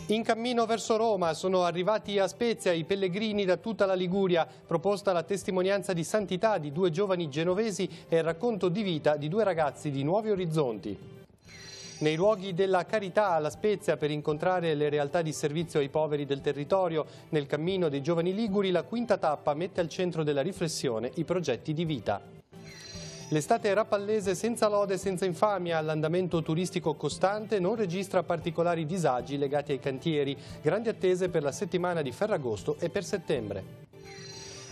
In cammino verso Roma sono arrivati a Spezia i pellegrini da tutta la Liguria, proposta la testimonianza di santità di 2 giovani genovesi e il racconto di vita di 2 ragazzi di Nuovi Orizzonti. Nei luoghi della carità alla Spezia per incontrare le realtà di servizio ai poveri del territorio, nel cammino dei giovani liguri la 5ª tappa mette al centro della riflessione i progetti di vita. L'estate rapallese senza lode e senza infamia, l'andamento turistico costante non registra particolari disagi legati ai cantieri, grandi attese per la settimana di Ferragosto e per settembre.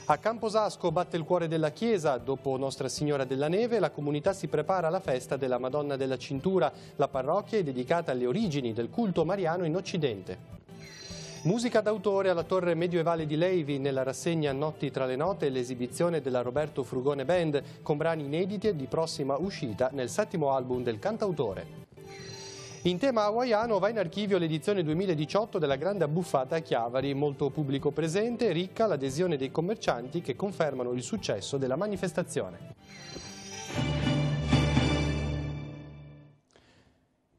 A Camposasco batte il cuore della chiesa, dopo Nostra Signora della Neve la comunità si prepara alla festa della Madonna della Cintura, la parrocchia è dedicata alle origini del culto mariano in Occidente. Musica d'autore alla Torre Medievale di Levi, nella rassegna Notti tra le note l'esibizione della Roberto Frugone Band con brani inediti e di prossima uscita nel 7° album del cantautore. In tema hawaiano va in archivio l'edizione 2018 della Grande Abbuffata a Chiavari, molto pubblico presente e ricca l'adesione dei commercianti che confermano il successo della manifestazione.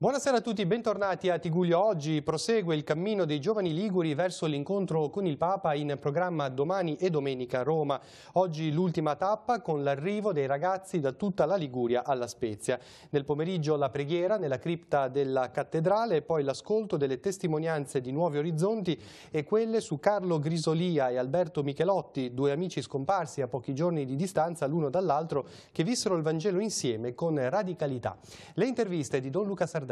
Buonasera a tutti, bentornati a Tigullio. Oggi prosegue il cammino dei giovani liguri verso l'incontro con il Papa in programma domani e domenica a Roma. Oggi l'ultima tappa con l'arrivo dei ragazzi da tutta la Liguria alla Spezia. Nel pomeriggio la preghiera nella cripta della cattedrale e poi l'ascolto delle testimonianze di Nuovi Orizzonti e quelle su Carlo Grisolia e Alberto Michelotti, 2 amici scomparsi a pochi giorni di distanza l'uno dall'altro che vissero il Vangelo insieme con radicalità. Le interviste di Don Luca Sardella.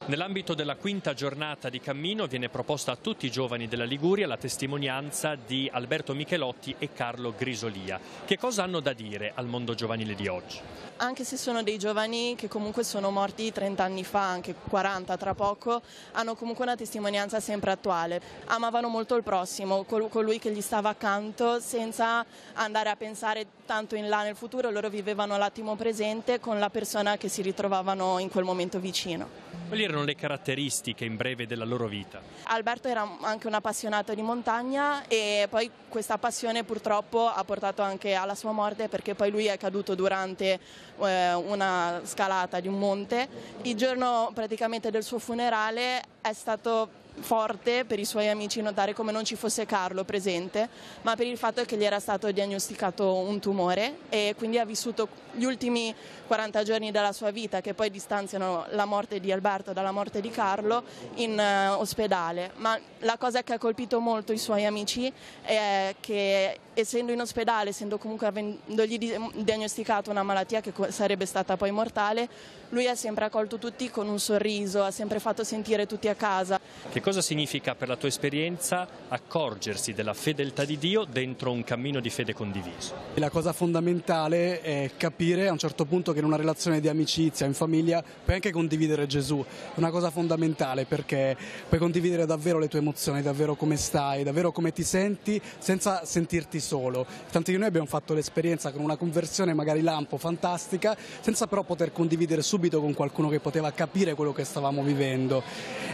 Nell'ambito della 5ª giornata di cammino viene proposta a tutti i giovani della Liguria la testimonianza di Alberto Michelotti e Carlo Grisolia. Che cosa hanno da dire al mondo giovanile di oggi? Anche se sono dei giovani che comunque sono morti 30 anni fa, anche 40 tra poco, hanno comunque una testimonianza sempre attuale. Amavano molto il prossimo, colui che gli stava accanto, senza andare a pensare tanto in là nel futuro, loro vivevano l'attimo presente con la persona che si ritrovavano in quel momento vicino. Quali erano le caratteristiche in breve della loro vita? Alberto era anche un appassionato di montagna e poi questa passione purtroppo ha portato anche alla sua morte perché poi lui è caduto durante una scalata di un monte. Il giorno praticamente del suo funerale è stato forte per i suoi amici notare come non ci fosse Carlo presente, ma per il fatto che gli era stato diagnosticato un tumore e quindi ha vissuto gli ultimi 40 giorni della sua vita, che poi distanziano la morte di Alberto dalla morte di Carlo, in ospedale. Ma la cosa che ha colpito molto i suoi amici è che essendo in ospedale, essendo comunque avendogli diagnosticato una malattia che sarebbe stata poi mortale, lui ha sempre accolto tutti con un sorriso, ha sempre fatto sentire tutti a casa. Che cosa significa per la tua esperienza accorgersi della fedeltà di Dio dentro un cammino di fede condiviso? La cosa fondamentale è capire a un certo punto che in una relazione di amicizia, in famiglia, puoi anche condividere Gesù. È una cosa fondamentale perché puoi condividere davvero le tue emozioni, davvero come stai, davvero come ti senti, senza sentirti solo. Tanti di noi abbiamo fatto l'esperienza con una conversione magari lampo, fantastica, senza però poter condividere subito con qualcuno che poteva capire quello che stavamo vivendo.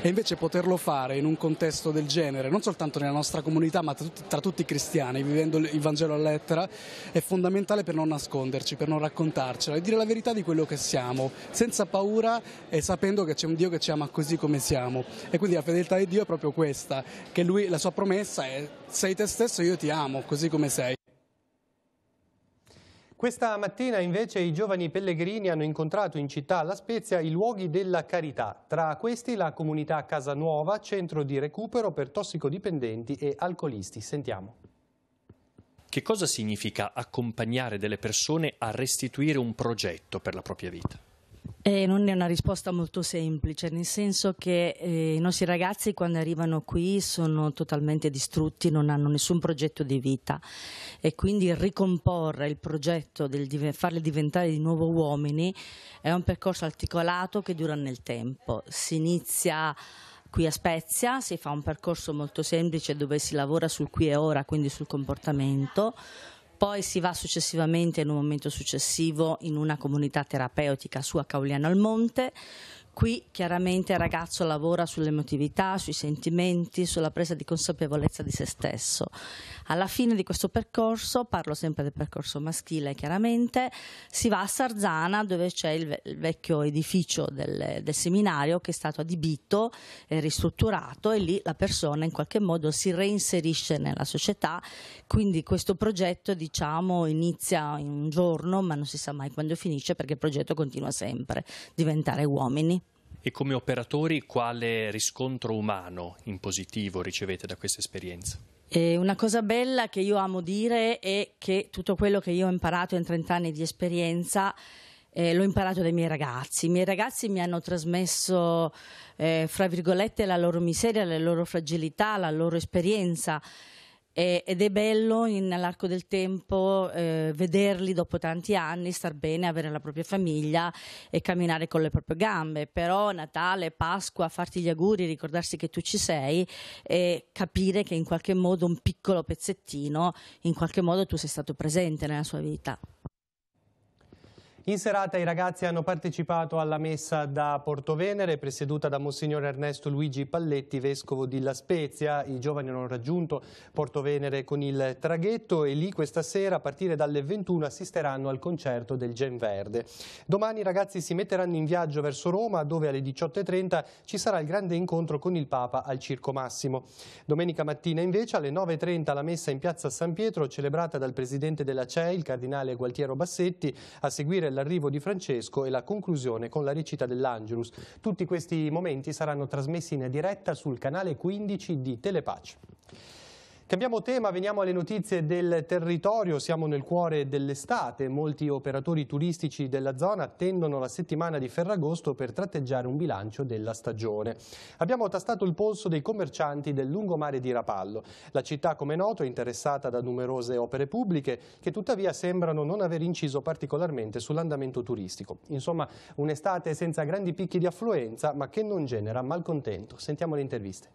E invece poterlo fare in un contesto del genere, non soltanto nella nostra comunità ma tra tutti i cristiani, vivendo il Vangelo a lettera, è fondamentale per non nasconderci, per non raccontarcela e dire la verità di quello che siamo, senza paura e sapendo che c'è un Dio che ci ama così come siamo. E quindi la fedeltà di Dio è proprio questa, che lui, la sua promessa è: sei te stesso, io ti amo così come sei. Questa mattina invece i giovani pellegrini hanno incontrato in città alla Spezia i luoghi della carità. Tra questi la comunità Casanuova, centro di recupero per tossicodipendenti e alcolisti. Sentiamo. Che cosa significa accompagnare delle persone a restituire un progetto per la propria vita? Non è una risposta molto semplice, nel senso che i nostri ragazzi quando arrivano qui sono totalmente distrutti, non hanno nessun progetto di vita e quindi ricomporre il progetto, farli diventare di nuovo uomini, è un percorso articolato che dura nel tempo. Si inizia qui a Spezia, si fa un percorso molto semplice dove si lavora sul qui e ora, quindi sul comportamento. Poi si va successivamente, in un momento successivo, in una comunità terapeutica su a Cauliano al Monte. Qui chiaramente il ragazzo lavora sull'emotività, sui sentimenti, sulla presa di consapevolezza di se stesso. Alla fine di questo percorso, parlo sempre del percorso maschile chiaramente, si va a Sarzana dove c'è il vecchio edificio del seminario che è stato adibito e ristrutturato, e lì la persona in qualche modo si reinserisce nella società. Quindi questo progetto, diciamo, inizia in un giorno ma non si sa mai quando finisce, perché il progetto continua sempre, diventare uomini. E come operatori quale riscontro umano in positivo ricevete da questa esperienza? E una cosa bella che io amo dire è che tutto quello che io ho imparato in 30 anni di esperienza l'ho imparato dai miei ragazzi. I miei ragazzi mi hanno trasmesso, fra virgolette, la loro miseria, la loro fragilità, la loro esperienza. Ed è bello nell'arco del tempo vederli dopo tanti anni star bene, avere la propria famiglia e camminare con le proprie gambe. Però Natale, Pasqua, farti gli auguri, ricordarsi che tu ci sei e capire che in qualche modo un piccolo pezzettino, in qualche modo tu sei stato presente nella sua vita. In serata i ragazzi hanno partecipato alla messa da Portovenere, presieduta da Monsignor Ernesto Luigi Palletti, vescovo di La Spezia. I giovani hanno raggiunto Portovenere con il traghetto e lì questa sera, a partire dalle 21, assisteranno al concerto del Gen Verde. Domani i ragazzi si metteranno in viaggio verso Roma, dove alle 18:30 ci sarà il grande incontro con il Papa al Circo Massimo. Domenica mattina invece alle 9:30 la messa in piazza San Pietro, celebrata dal presidente della CEI, il cardinale Gualtiero Bassetti, a seguire l'arrivo di Francesco e la conclusione con la recita dell'Angelus. Tutti questi momenti saranno trasmessi in diretta sul canale 15 di Telepace. Cambiamo tema, veniamo alle notizie del territorio. Siamo nel cuore dell'estate. Molti operatori turistici della zona attendono la settimana di Ferragosto per tratteggiare un bilancio della stagione. Abbiamo tastato il polso dei commercianti del lungomare di Rapallo. La città, come noto, è interessata da numerose opere pubbliche che tuttavia sembrano non aver inciso particolarmente sull'andamento turistico. Insomma, un'estate senza grandi picchi di affluenza, ma che non genera malcontento. Sentiamo le interviste.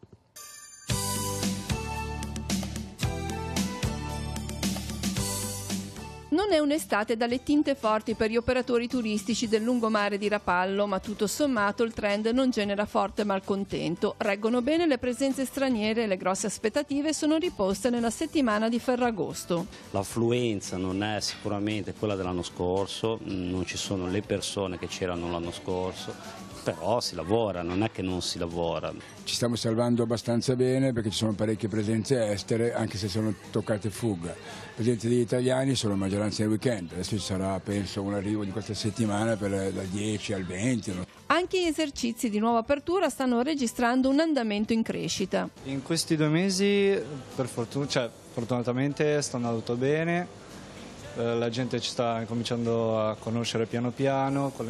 Non è un'estate dalle tinte forti per gli operatori turistici del lungomare di Rapallo, ma tutto sommato il trend non genera forte malcontento. Reggono bene le presenze straniere e le grosse aspettative sono riposte nella settimana di Ferragosto. L'affluenza non è sicuramente quella dell'anno scorso, non ci sono le persone che c'erano l'anno scorso, però si lavora, non è che non si lavora. Ci stiamo salvando abbastanza bene perché ci sono parecchie presenze estere, anche se sono toccate fuga. Presenze degli italiani sono la maggioranza del weekend, adesso ci sarà penso un arrivo di questa settimana dal 10 al 20. Anche gli esercizi di nuova apertura stanno registrando un andamento in crescita. In questi 2 mesi fortunatamente sta andando tutto bene, la gente ci sta cominciando a conoscere piano piano con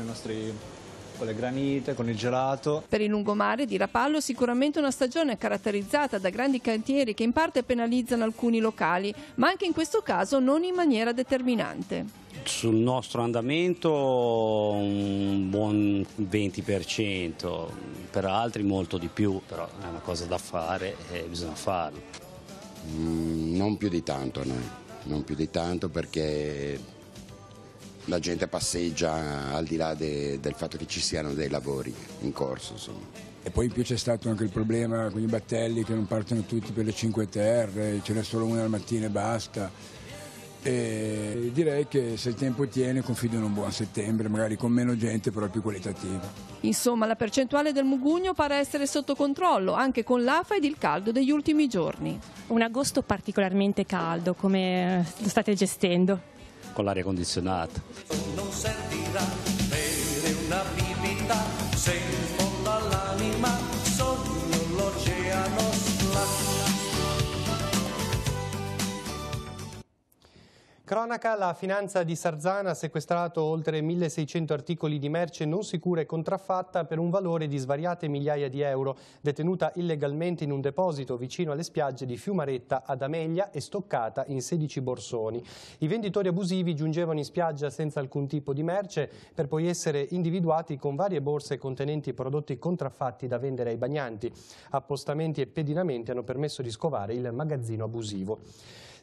le granite, con il gelato. Per il lungomare di Rapallo sicuramente una stagione caratterizzata da grandi cantieri che in parte penalizzano alcuni locali, ma anche in questo caso non in maniera determinante. Sul nostro andamento un buon 20%, per altri molto di più, però è una cosa da fare e bisogna farlo. Non più di tanto, non più di tanto perché la gente passeggia al di là del fatto che ci siano dei lavori in corso, insomma. E poi in più c'è stato anche il problema con i battelli che non partono tutti per le 5 Terre, ce n'è solo una al mattino e basta. E direi che se il tempo tiene confido in un buon settembre, magari con meno gente però più qualitativa. Insomma, la percentuale del mugugno pare essere sotto controllo, anche con l'afa ed il caldo degli ultimi giorni. Un agosto particolarmente caldo, come lo state gestendo? Con l'aria condizionata. Non servirà bere una bibita se in fondo all'anima sogno l'oceano splash. Cronaca, la finanza di Sarzana ha sequestrato oltre 1600 articoli di merce non sicura e contraffatta per un valore di svariate migliaia di euro, detenuta illegalmente in un deposito vicino alle spiagge di Fiumaretta ad Amelia e stoccata in 16 borsoni. I venditori abusivi giungevano in spiaggia senza alcun tipo di merce per poi essere individuati con varie borse contenenti prodotti contraffatti da vendere ai bagnanti. Appostamenti e pedinamenti hanno permesso di scovare il magazzino abusivo.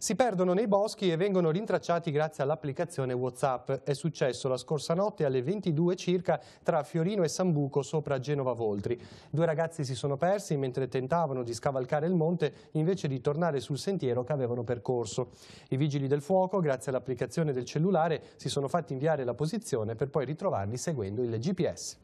Si perdono nei boschi e vengono rintracciati grazie all'applicazione WhatsApp. È successo la scorsa notte alle 22 circa tra Fiorino e Sambuco sopra Genova Voltri. 2 ragazzi si sono persi mentre tentavano di scavalcare il monte invece di tornare sul sentiero che avevano percorso. I vigili del fuoco, grazie all'applicazione del cellulare, si sono fatti inviare la posizione per poi ritrovarli seguendo il GPS.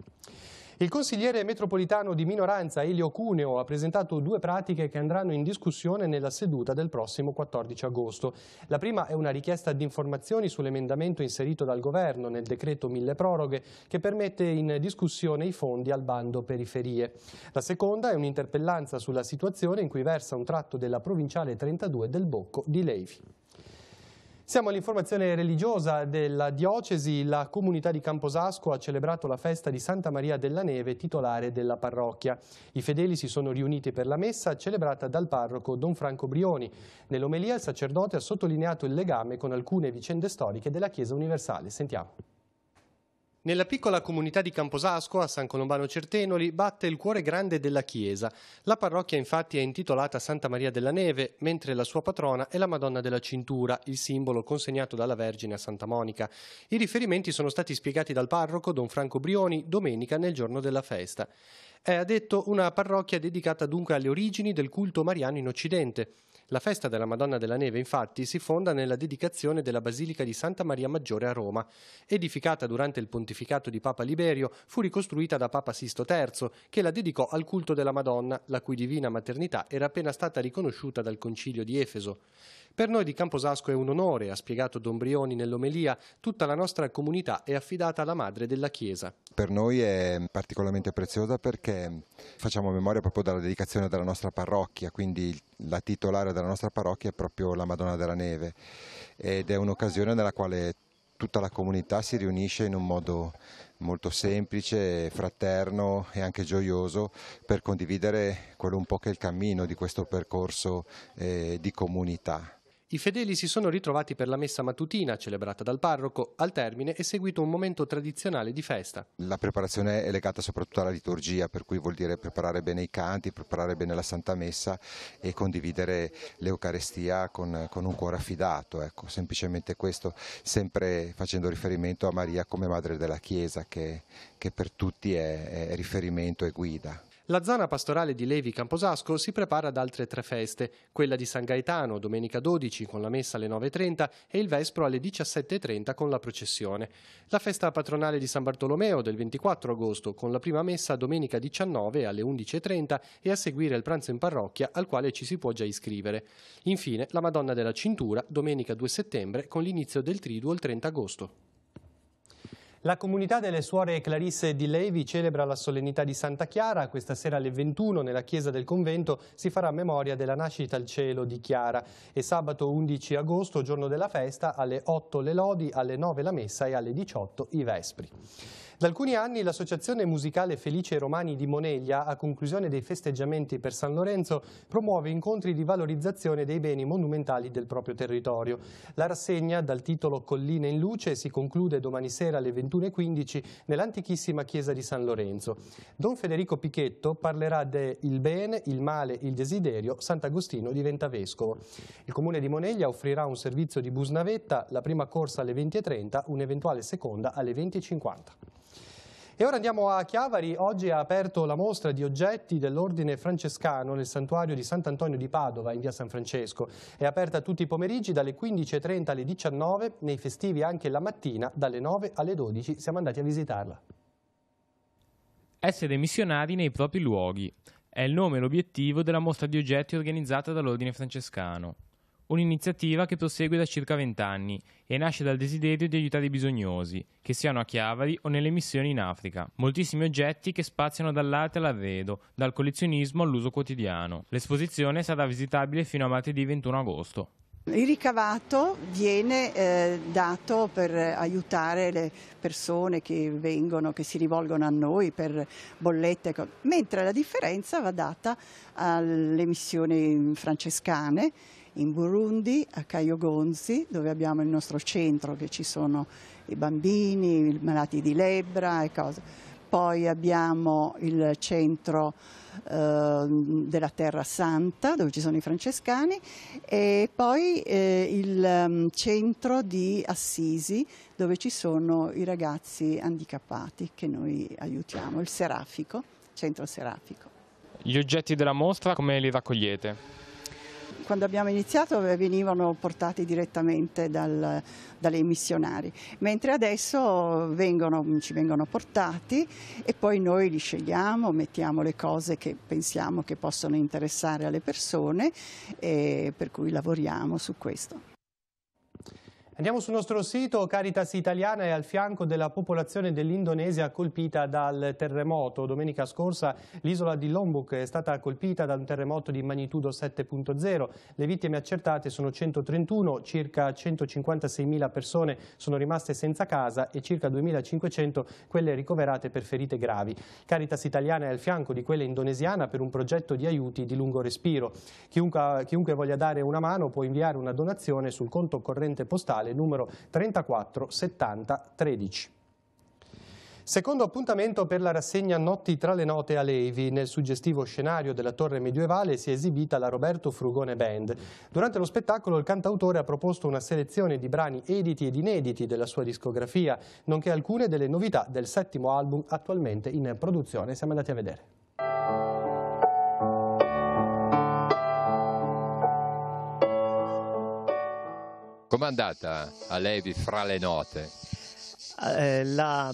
Il consigliere metropolitano di minoranza Elio Cuneo ha presentato 2 pratiche che andranno in discussione nella seduta del prossimo 14 agosto. La prima è una richiesta di informazioni sull'emendamento inserito dal governo nel decreto milleproroghe che permette in discussione i fondi al bando periferie. La seconda è un'interpellanza sulla situazione in cui versa un tratto della provinciale 32 del Bocco di Levi. Siamo all'informazione religiosa della diocesi. La comunità di Camposasco ha celebrato la festa di Santa Maria della Neve, titolare della parrocchia. I fedeli si sono riuniti per la messa celebrata dal parroco Don Franco Brioni. Nell'omelia il sacerdote ha sottolineato il legame con alcune vicende storiche della Chiesa universale. Sentiamo. Nella piccola comunità di Camposasco, a San Colombano Certenoli, batte il cuore grande della Chiesa. La parrocchia infatti è intitolata Santa Maria della Neve, mentre la sua patrona è la Madonna della Cintura, il simbolo consegnato dalla Vergine a Santa Monica. I riferimenti sono stati spiegati dal parroco Don Franco Brioni domenica nel giorno della festa. È, ha detto, una parrocchia dedicata dunque alle origini del culto mariano in Occidente. La festa della Madonna della Neve, infatti, si fonda nella dedicazione della Basilica di Santa Maria Maggiore a Roma. Edificata durante il pontificato di Papa Liberio, fu ricostruita da Papa Sisto III, che la dedicò al culto della Madonna, la cui divina maternità era appena stata riconosciuta dal Concilio di Efeso. Per noi di Camposasco è un onore, ha spiegato Don Brioni nell'omelia, tutta la nostra comunità è affidata alla Madre della Chiesa. Per noi è particolarmente preziosa perché facciamo memoria proprio della dedicazione della nostra parrocchia, quindi la titolare della nostra parrocchia è proprio la Madonna della Neve ed è un'occasione nella quale tutta la comunità si riunisce in un modo molto semplice, fraterno e anche gioioso per condividere quello un po' che è il cammino di questo percorso di comunità. I fedeli si sono ritrovati per la messa mattutina celebrata dal parroco. Al termine è seguito un momento tradizionale di festa. La preparazione è legata soprattutto alla liturgia, per cui vuol dire preparare bene i canti, preparare bene la Santa Messa e condividere l'Eucarestia con un cuore affidato. Ecco, semplicemente questo, sempre facendo riferimento a Maria come Madre della Chiesa, che per tutti è riferimento e guida. La zona pastorale di Levi Camposasco si prepara ad altre 3 feste, quella di San Gaetano domenica 12 con la messa alle 9:30 e il Vespro alle 17:30 con la processione. La festa patronale di San Bartolomeo del 24 agosto con la prima messa domenica 19 alle 11:30 e a seguire il pranzo in parrocchia al quale ci si può già iscrivere. Infine la Madonna della Cintura domenica 2 settembre con l'inizio del Triduo il 30 agosto. La comunità delle suore Clarisse di Levi celebra la solennità di Santa Chiara. Questa sera alle 21 nella chiesa del convento si farà memoria della nascita al cielo di Chiara e sabato 11 agosto, giorno della festa, alle 8 le lodi, alle 9 la messa e alle 18 i vespri. Da alcuni anni l'associazione musicale Felice Romani di Moneglia, a conclusione dei festeggiamenti per San Lorenzo, promuove incontri di valorizzazione dei beni monumentali del proprio territorio. La rassegna, dal titolo Colline in Luce, si conclude domani sera alle 21:15 nell'antichissima chiesa di San Lorenzo. Don Federico Pichetto parlerà de Il bene, il male, il desiderio, Sant'Agostino diventa vescovo. Il comune di Moneglia offrirà un servizio di bus navetta, la prima corsa alle 20:30, un'eventuale seconda alle 20:50. E ora andiamo a Chiavari. Oggi ha aperto la mostra di oggetti dell'ordine francescano nel santuario di Sant'Antonio di Padova in via San Francesco. È aperta tutti i pomeriggi dalle 15:30 alle 19, nei festivi anche la mattina dalle 9 alle 12. Siamo andati a visitarla. Essere missionari nei propri luoghi è il nome e l'obiettivo della mostra di oggetti organizzata dall'ordine francescano. Un'iniziativa che prosegue da circa 20 anni e nasce dal desiderio di aiutare i bisognosi, che siano a Chiavari o nelle missioni in Africa. Moltissimi oggetti che spaziano dall'arte all'arredo, dal collezionismo all'uso quotidiano. L'esposizione sarà visitabile fino a martedì 21 agosto. Il ricavato viene dato per aiutare le persone che vengono, che si rivolgono a noi per bollette, mentre la differenza va data alle missioni francescane in Burundi, a Caio Gonzi, dove abbiamo il nostro centro, che ci sono i bambini, i malati di lebbra e cose. poi abbiamo il centro della Terra Santa dove ci sono i francescani e poi il centro di Assisi dove ci sono i ragazzi handicappati che noi aiutiamo, il Serafico, centro Serafico. Gli oggetti della mostra come li raccogliete? Quando abbiamo iniziato venivano portati direttamente dai missionari, mentre adesso ci vengono portati e poi noi li scegliamo, mettiamo le cose che pensiamo che possono interessare alle persone e per cui lavoriamo su questo. Andiamo sul nostro sito. Caritas Italiana è al fianco della popolazione dell'Indonesia colpita dal terremoto. Domenica scorsa l'isola di Lombok è stata colpita da un terremoto di magnitudo 7.0. Le vittime accertate sono 131, circa 156.000 persone sono rimaste senza casa e circa 2.500 quelle ricoverate per ferite gravi. Caritas Italiana è al fianco di quella indonesiana per un progetto di aiuti di lungo respiro. Chiunque voglia dare una mano può inviare una donazione sul conto corrente postale numero 34 70 13. Secondo appuntamento per la rassegna Notti tra le note a Levi. Nel suggestivo scenario della torre medievale si è esibita la Roberto Frugone Band. Durante lo spettacolo il cantautore ha proposto una selezione di brani editi ed inediti della sua discografia, nonché alcune delle novità del 7° album attualmente in produzione. Siamo andati a vedere. Com'è andata a Levi fra le note? La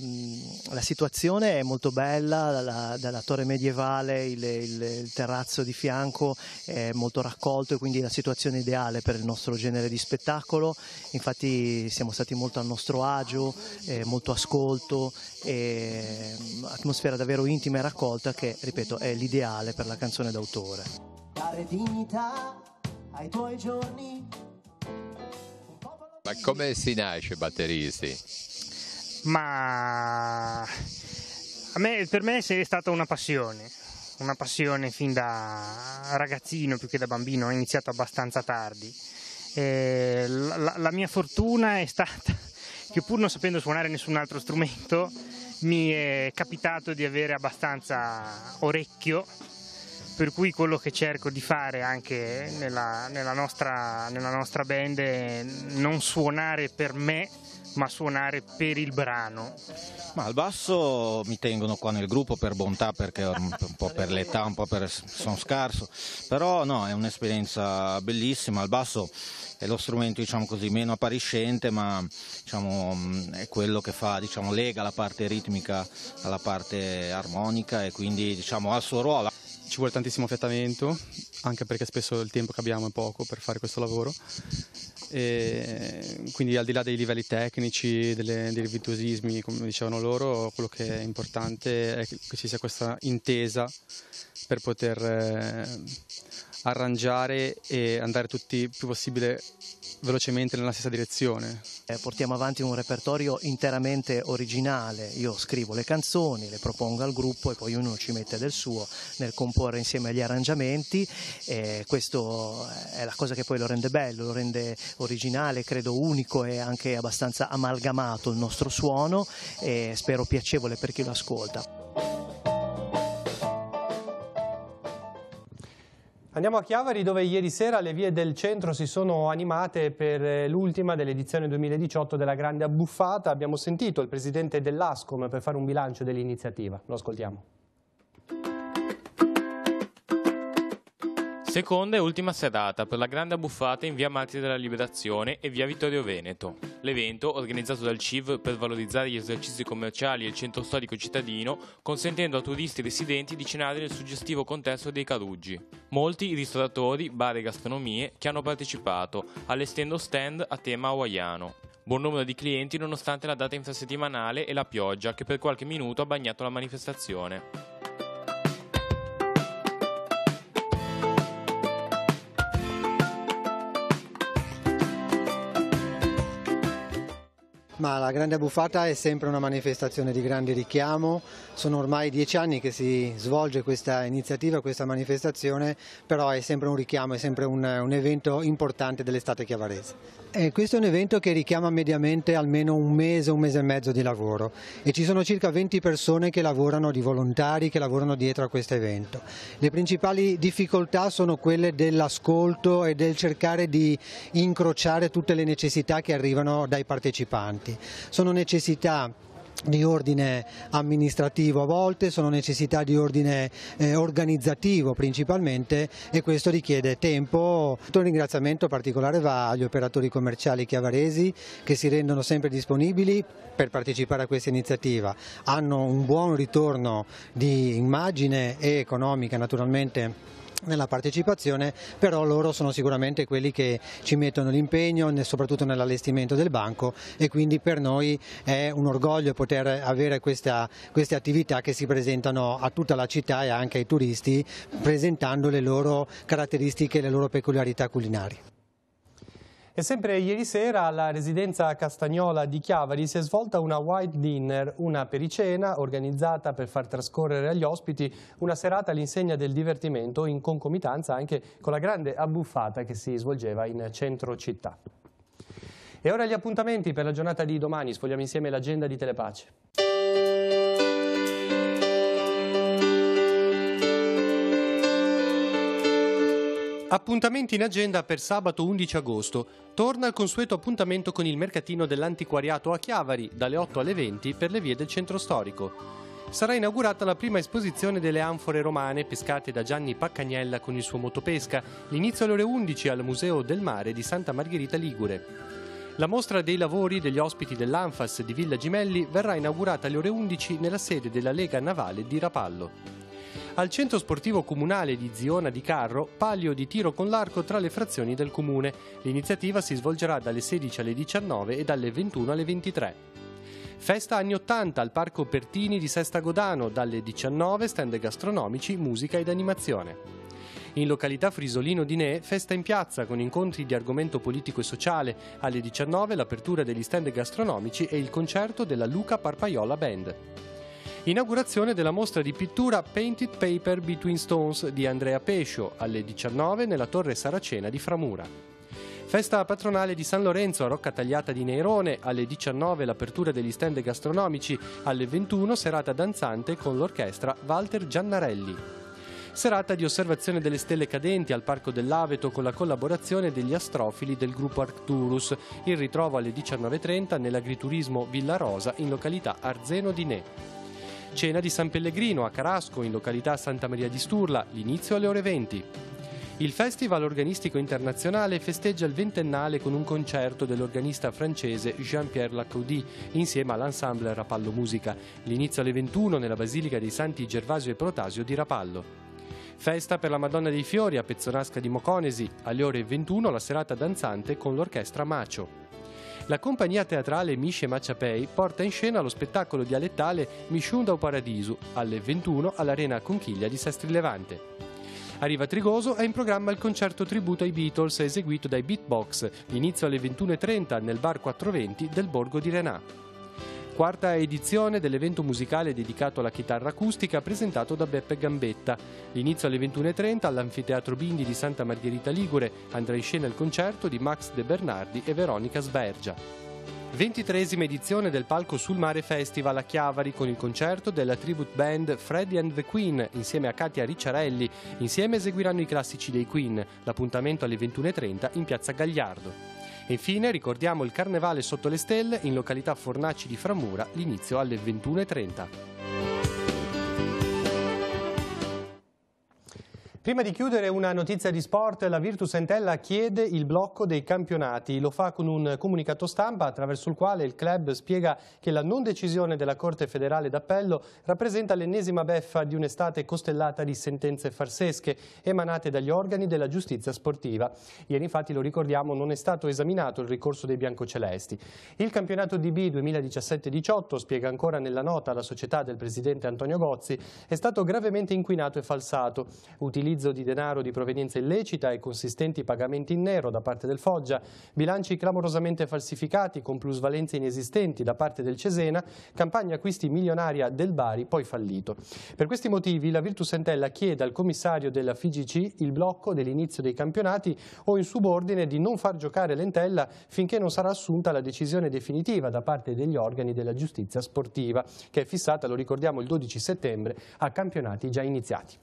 situazione è molto bella, dalla torre medievale il terrazzo di fianco è molto raccolto e quindi la situazione ideale per il nostro genere di spettacolo. Infatti siamo stati molto al nostro agio, molto ascolto e atmosfera davvero intima e raccolta che, ripeto, è l'ideale per la canzone d'autore. Dare dignità ai tuoi giorni. Ma come si nasce batteristi? Ma per me è stata una passione fin da ragazzino più che da bambino, ho iniziato abbastanza tardi. La mia fortuna è stata che pur non sapendo suonare nessun altro strumento mi è capitato di avere abbastanza orecchio, per cui quello che cerco di fare anche nella nostra band è non suonare per me, ma suonare per il brano. Ma al basso mi tengono qua nel gruppo per bontà, perché un po' per l'età, un po' per sono scarso, però no, è un'esperienza bellissima. Al basso è lo strumento, diciamo così, meno appariscente, ma diciamo è quello che fa, diciamo, lega la parte ritmica alla parte armonica e quindi, diciamo, ha il suo ruolo. Ci vuole tantissimo affiatamento, anche perché spesso il tempo che abbiamo è poco per fare questo lavoro. E quindi al di là dei livelli tecnici, dei virtuosismi, come dicevano loro, quello che è importante è che ci sia questa intesa per poter arrangiare e andare tutti il più possibile velocemente nella stessa direzione. Portiamo avanti un repertorio interamente originale, io scrivo le canzoni, le propongo al gruppo e poi ognuno ci mette del suo nel comporre insieme agli arrangiamenti e questo è la cosa che poi lo rende bello, lo rende originale, credo unico e anche abbastanza amalgamato il nostro suono e spero piacevole per chi lo ascolta. Andiamo a Chiavari, dove ieri sera le vie del centro si sono animate per l'ultima dell'edizione 2018 della Grande Abbuffata. Abbiamo sentito il presidente dell'Ascom per fare un bilancio dell'iniziativa. Lo ascoltiamo. Seconda e ultima serata per la Grande Abbuffata in via Martiri della Liberazione e via Vittorio Veneto. L'evento, organizzato dal CIV per valorizzare gli esercizi commerciali e il centro storico cittadino, consentendo a turisti residenti di cenare nel suggestivo contesto dei Caruggi. Molti i ristoratori, bar e gastronomie che hanno partecipato, allestendo stand a tema hawaiano. Buon numero di clienti nonostante la data infrasettimanale e la pioggia che per qualche minuto ha bagnato la manifestazione. Ma la grande abbuffata è sempre una manifestazione di grande richiamo, sono ormai 10 anni che si svolge questa iniziativa, questa manifestazione, però è sempre un richiamo, è sempre un evento importante dell'estate chiavarese. Questo è un evento che richiama mediamente almeno un mese e mezzo di lavoro e ci sono circa 20 persone che lavorano, di volontari che lavorano dietro a questo evento. Le principali difficoltà sono quelle dell'ascolto e del cercare di incrociare tutte le necessità che arrivano dai partecipanti. Sono necessità di ordine amministrativo a volte, sono necessità di ordine organizzativo principalmente, e questo richiede tempo. Un ringraziamento particolare va agli operatori commerciali chiavaresi che si rendono sempre disponibili per partecipare a questa iniziativa, hanno un buon ritorno di immagine e economica naturalmente nella partecipazione, però loro sono sicuramente quelli che ci mettono l'impegno soprattutto nell'allestimento del banco, e quindi per noi è un orgoglio poter avere queste attività che si presentano a tutta la città e anche ai turisti, presentando le loro caratteristiche e le loro peculiarità culinarie. E sempre ieri sera alla residenza Castagnola di Chiavari si è svolta una white dinner, una pericena organizzata per far trascorrere agli ospiti una serata all'insegna del divertimento, in concomitanza anche con la grande abbuffata che si svolgeva in centro città. E ora gli appuntamenti per la giornata di domani, sfogliamo insieme l'agenda di Telepace. Appuntamenti in agenda per sabato 11 agosto. Torna il consueto appuntamento con il mercatino dell'antiquariato a Chiavari, dalle 8 alle 20 per le vie del centro storico. Sarà inaugurata la prima esposizione delle anfore romane pescate da Gianni Paccagnella con il suo motopesca, l'inizio alle ore 11 al Museo del Mare di Santa Margherita Ligure. La mostra dei lavori degli ospiti dell'Anfas di Villa Gimelli verrà inaugurata alle ore 11 nella sede della Lega Navale di Rapallo. Al centro sportivo comunale di Ziona di Carro, palio di tiro con l'arco tra le frazioni del comune. L'iniziativa si svolgerà dalle 16 alle 19 e dalle 21 alle 23. Festa anni 80 al Parco Pertini di Sesta Godano, dalle 19 stand gastronomici, musica ed animazione. In località Frisolino di Ne, festa in piazza con incontri di argomento politico e sociale, alle 19 l'apertura degli stand gastronomici e il concerto della Luca Parpaiola Band. Inaugurazione della mostra di pittura Painted Paper Between Stones di Andrea Pescio, alle 19 nella Torre Saracena di Framura. Festa patronale di San Lorenzo a Rocca Tagliata di Neirone, alle 19 l'apertura degli stand gastronomici, alle 21 serata danzante con l'orchestra Walter Giannarelli. Serata di osservazione delle stelle cadenti al Parco dell'Aveto con la collaborazione degli astrofili del gruppo Arcturus, il ritrovo alle 19.30 nell'agriturismo Villa Rosa in località Arzeno di Ne. Cena di San Pellegrino a Carasco in località Santa Maria di Sturla, l'inizio alle ore 20. Il Festival Organistico Internazionale festeggia il 20ennale con un concerto dell'organista francese Jean-Pierre Lacoudy insieme all'ensemble Rapallo Musica, l'inizio alle 21 nella Basilica dei Santi Gervasio e Protasio di Rapallo. Festa per la Madonna dei Fiori a Pezzonasca di Moconesi, alle ore 21 la serata danzante con l'orchestra Macio. La compagnia teatrale Misce Maciapei porta in scena lo spettacolo dialettale Misciunda o Paradiso, alle 21 all'Arena Conchiglia di Sestri Levante. A Riva Trigoso è in programma il concerto tributo ai Beatles eseguito dai Beatbox, inizio alle 21.30 nel bar 420 del Borgo di Renà. Quarta edizione dell'evento musicale dedicato alla chitarra acustica presentato da Beppe Gambetta. L'inizio alle 21.30 all'Anfiteatro Bindi di Santa Margherita Ligure andrà in scena il concerto di Max De Bernardi e Veronica Sbergia. 23esima edizione del Palco sul Mare Festival a Chiavari con il concerto della tribute band Freddie and the Queen insieme a Katia Ricciarelli. Insieme eseguiranno i classici dei Queen. L'appuntamento alle 21.30 in piazza Gagliardo. E infine ricordiamo il Carnevale sotto le stelle in località Fornaci di Framura, l'inizio alle 21.30. Prima di chiudere una notizia di sport, la Virtus Entella chiede il blocco dei campionati. Lo fa con un comunicato stampa attraverso il quale il club spiega che la non decisione della Corte federale d'appello rappresenta l'ennesima beffa di un'estate costellata di sentenze farsesche emanate dagli organi della giustizia sportiva. Ieri infatti, lo ricordiamo, non è stato esaminato il ricorso dei biancocelesti. Il campionato DB 2017-18, spiega ancora nella nota la società del presidente Antonio Gozzi, è stato gravemente inquinato e falsato. Utilizzo utilizzo di denaro di provenienza illecita e consistenti pagamenti in nero da parte del Foggia, bilanci clamorosamente falsificati con plusvalenze inesistenti da parte del Cesena, campagna acquisti milionaria del Bari poi fallito. Per questi motivi la Virtus Entella chiede al commissario della FIGC il blocco dell'inizio dei campionati o in subordine di non far giocare l'Entella finché non sarà assunta la decisione definitiva da parte degli organi della giustizia sportiva, che è fissata, lo ricordiamo, il 12 settembre a campionati già iniziati.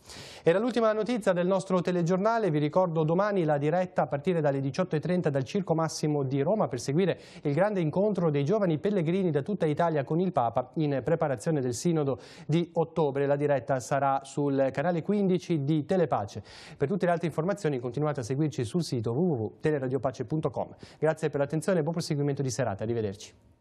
Era l'ultima notizia del nostro telegiornale. Vi ricordo domani la diretta a partire dalle 18:30 dal Circo Massimo di Roma per seguire il grande incontro dei giovani pellegrini da tutta Italia con il Papa in preparazione del Sinodo di ottobre. La diretta sarà sul canale 15 di Telepace. Per tutte le altre informazioni continuate a seguirci sul sito www.teleradiopace.com. Grazie per l'attenzione e buon proseguimento di serata. Arrivederci.